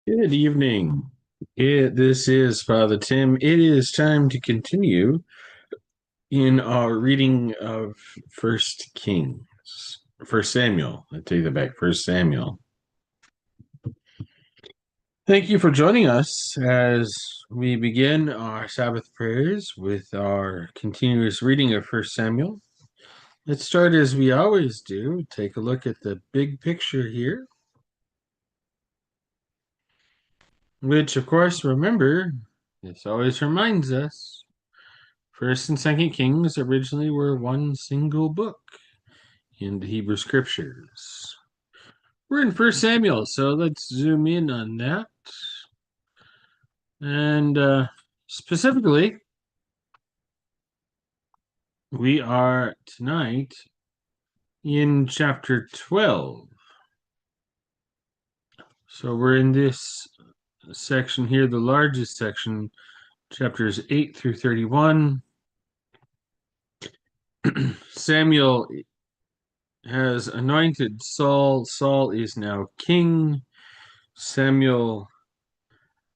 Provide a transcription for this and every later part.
Good evening. This is Father Tim. It is time to continue in our reading of First Kings, First Samuel. I take that back. First Samuel. Thank you for joining us as we begin our Sabbath prayers with our continuous reading of First Samuel. Let's start as we always do. Take a look at the big picture here, which, of course, remember, this always reminds us. First and Second Kings originally were one single book in the Hebrew Scriptures. We're in First Samuel, so let's zoom in on that. And specifically, we are tonight in chapter 12. So we're in this section here, the largest section, chapters 8 through 31. Samuel has anointed Saul. Saul is now king. Samuel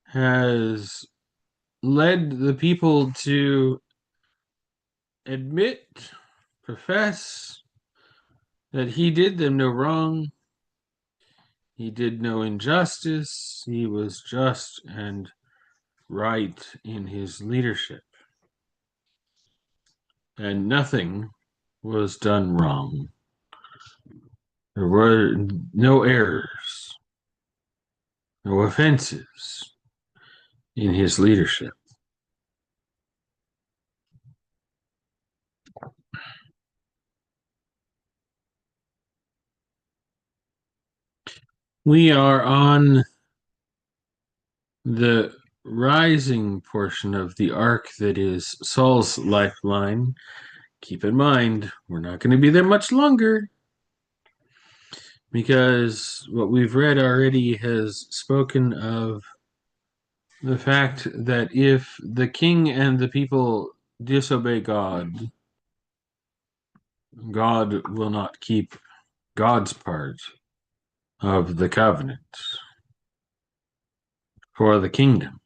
has led the people to admit, profess that he did them no wrong. He did no injustice. He was just and right in his leadership. And nothing was done wrong. There were no errors, no offenses in his leadership. We are on the rising portion of the arc that is Saul's lifeline. Keep in mind, we're not going to be there much longer because what we've read already has spoken of the fact that if the king and the people disobey God, God will not keep God's part of the covenant for the kingdom.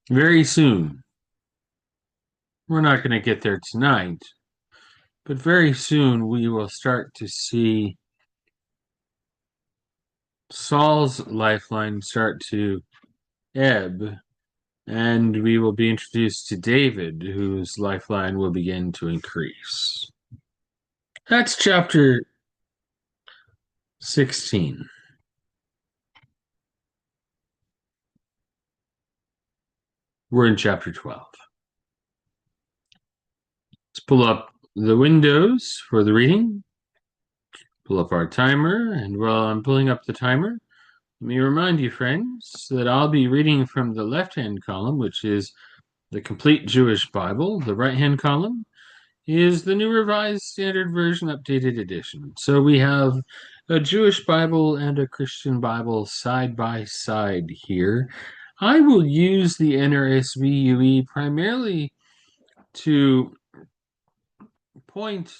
Very soon, we're not going to get there tonight, but very soon we will start to see Saul's lifeline start to ebb, and we will be introduced to David, whose lifeline will begin to increase. That's chapter 16. We're in chapter 12. Let's pull up the windows for the reading, pull up our timer, and while I'm pulling up the timer, let me remind you, friends, that I'll be reading from the left-hand column, which is the Complete Jewish Bible. The right-hand column is the New Revised Standard Version Updated Edition. So we have a Jewish Bible and a Christian Bible side by side here. I will use the NRSV UE primarily to point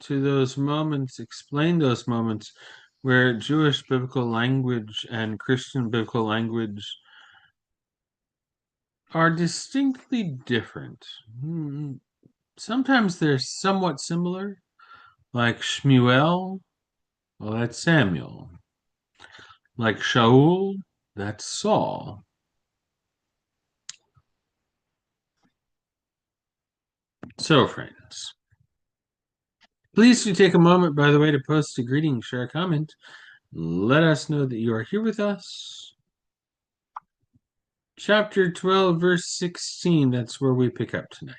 to those moments, explain those moments where Jewish biblical language and Christian biblical language are distinctly different. Sometimes they're somewhat similar, like Shmuel, well, that's Samuel. Like Shaul, that's Saul. So, friends, please do take a moment, by the way, to post a greeting, share a comment. Let us know that you are here with us. Chapter 12, verse 16, that's where we pick up tonight.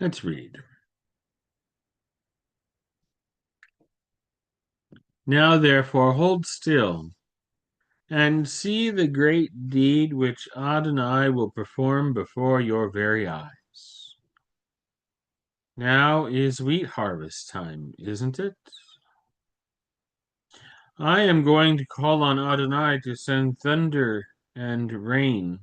Let's read. Now therefore hold still, and see the great deed which Adonai will perform before your very eyes. Now is wheat harvest time, isn't it? I am going to call on Adonai to send thunder and rain.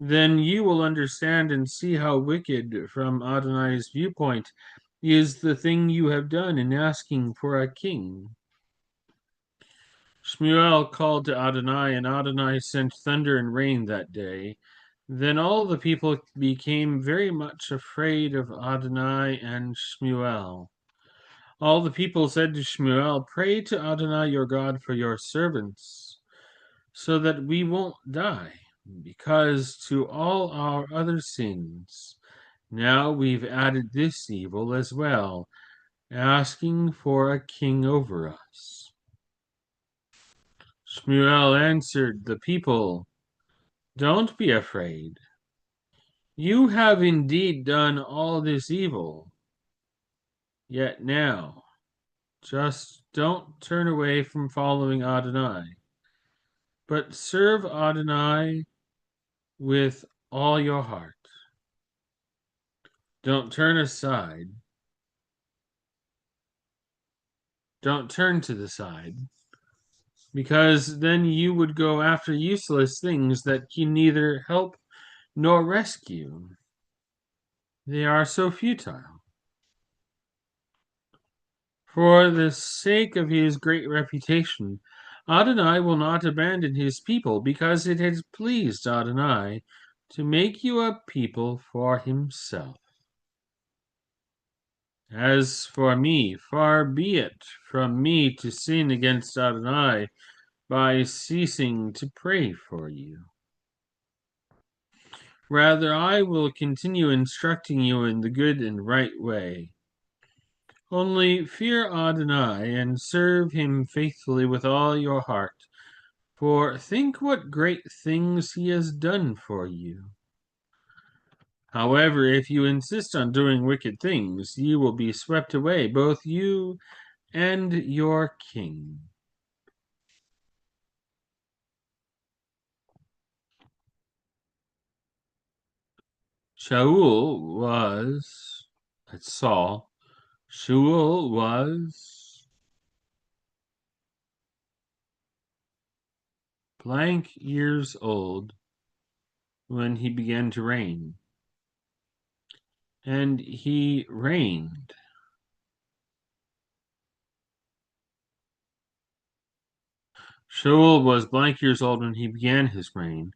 Then you will understand and see how wicked, from Adonai's viewpoint, is the thing you have done in asking for a king. Shmuel called to Adonai, and Adonai sent thunder and rain that day. Then all the people became very much afraid of Adonai and Shmuel. All the people said to Shmuel, "Pray to Adonai your God for your servants, so that we won't die, because to all our other sins, now we've added this evil as well, asking for a king over us." Shmuel answered the people, "Don't be afraid. You have indeed done all this evil. Yet now, just don't turn away from following Adonai, but serve Adonai with all your heart. Don't turn aside. Don't turn to the side, because then you would go after useless things that can neither help nor rescue. They are so futile. For the sake of his great reputation, Adonai will not abandon his people, because it has pleased Adonai to make you a people for himself. As for me, far be it from me to sin against Adonai by ceasing to pray for you. Rather, I will continue instructing you in the good and right way. Only fear Adonai and serve him faithfully with all your heart, for think what great things he has done for you. However, if you insist on doing wicked things, you will be swept away, both you and your king. Shaul was, that's Saul, Shaul was blank years old when he began to reign. And he reigned. Shaul was blank years old when he began his reign,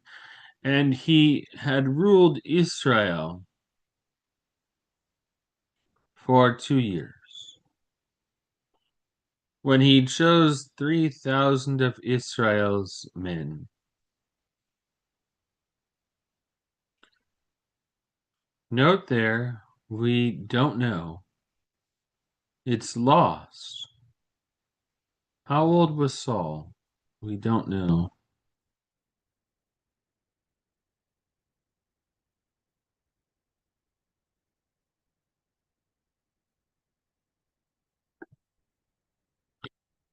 and he had ruled Israel for 2 years. When he chose 3,000 of Israel's men. Note there, we don't know. It's lost. How old was Saul? We don't know.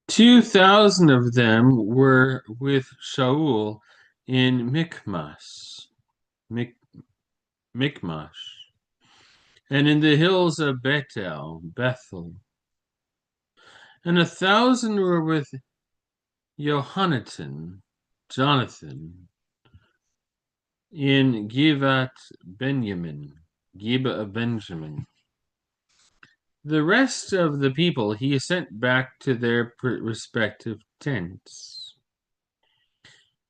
"2,000 of them were with Shaul in Michmash, Michmash, and in the hills of Bethel. And 1,000 were with Jonathan, in Gibeah of Benjamin. The rest of the people he sent back to their respective tents.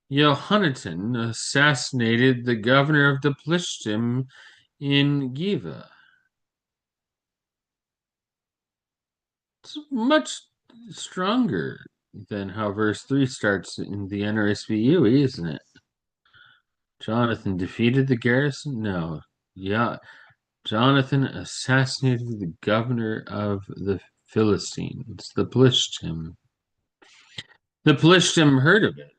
Yohanan assassinated the governor of the Plishtim in Gibeah. It's much stronger than how verse 3 starts in the NRSV, isn't it? Jonathan defeated the garrison? No. Yeah. Jonathan assassinated the governor of the Philistines, the Plishtim. The Plishtim heard of it.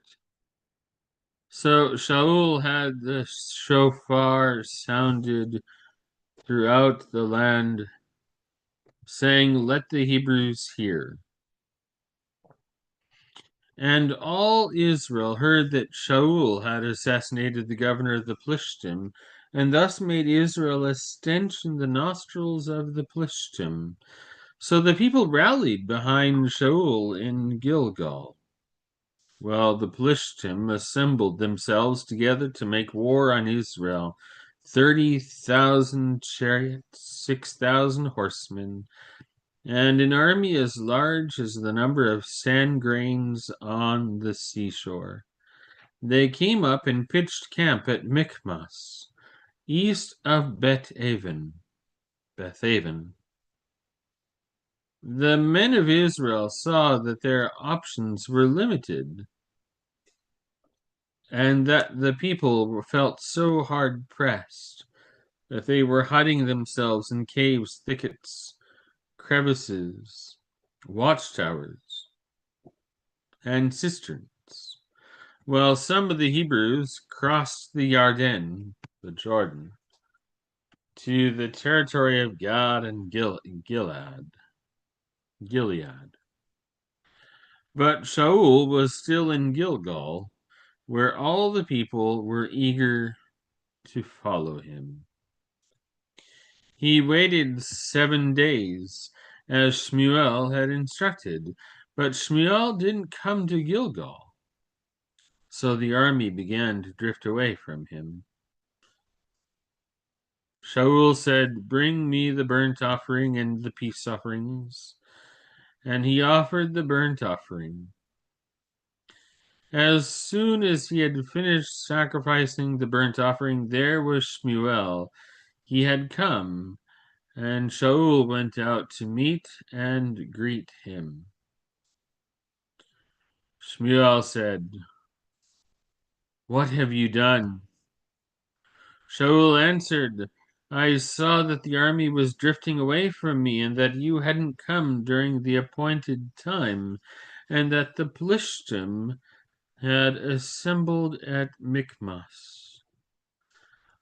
So Shaul had the shofar sounded throughout the land, saying, "Let the Hebrews hear." And all Israel heard that Shaul had assassinated the governor of the Plishtim, and thus made Israel a stench in the nostrils of the Plishtim. So the people rallied behind Shaul in Gilgal. Well, the Plishtim assembled themselves together to make war on Israel. 30,000 chariots, 6,000 horsemen, and an army as large as the number of sand grains on the seashore. They came up and pitched camp at Michmas, east of Bethaven. The men of Israel saw that their options were limited, and that the people felt so hard pressed that they were hiding themselves in caves, thickets, crevices, watchtowers, and cisterns, while some of the Hebrews crossed the Yarden, the Jordan, to the territory of Gad and Gilead. But Shaul was still in Gilgal, where all the people were eager to follow him. He waited 7 days, as Shmuel had instructed, but Shmuel didn't come to Gilgal. So the army began to drift away from him. Shaul said, "Bring me the burnt offering and the peace offerings." And he offered the burnt offering. As soon as he had finished sacrificing the burnt offering, there was Shmuel. He had come, and Shaul went out to meet and greet him. Shmuel said, "What have you done?" Shaul answered, "I saw that the army was drifting away from me, and that you hadn't come during the appointed time, and that the Plishtim had assembled at Michmas.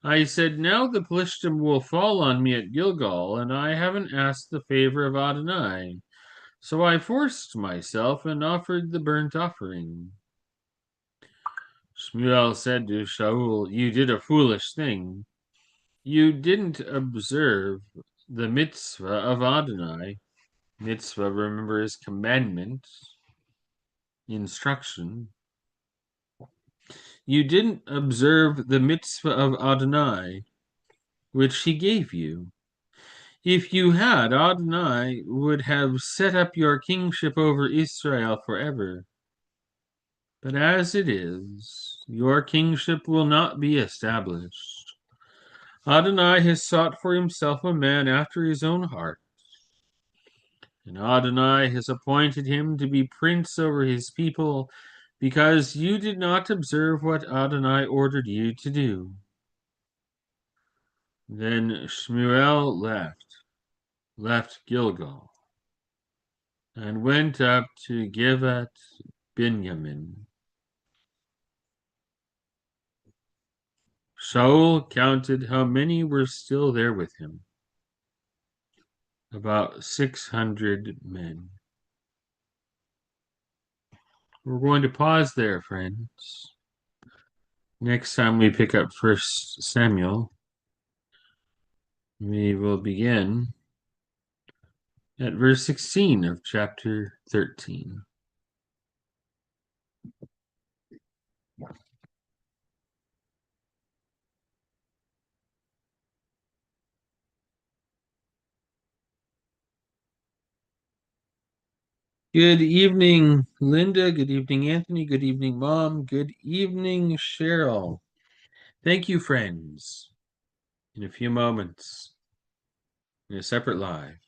I said, now the Plishtim will fall on me at Gilgal, and I haven't asked the favor of Adonai. So I forced myself and offered the burnt offering." Shmuel said to Shaul, "You did a foolish thing. You didn't observe the mitzvah of Adonai." Mitzvah, remember, is commandment, instruction. You didn't observe the mitzvah of Adonai, which he gave you. If you had, Adonai would have set up your kingship over Israel forever. But as it is, your kingship will not be established. Adonai has sought for himself a man after his own heart, and Adonai has appointed him to be prince over his people, because you did not observe what Adonai ordered you to do. Then Shmuel left Gilgal, and went up to Givat Benjamin. Shaul counted how many were still there with him. About 600 men. We're going to pause there, friends. Next time we pick up 1 Samuel, we will begin at verse 16 of chapter 13. Good evening, Linda. Good evening, Anthony. Good evening, Mom. Good evening, Cheryl. Thank you, friends. In a few moments, in a separate live,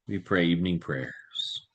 we pray evening prayers.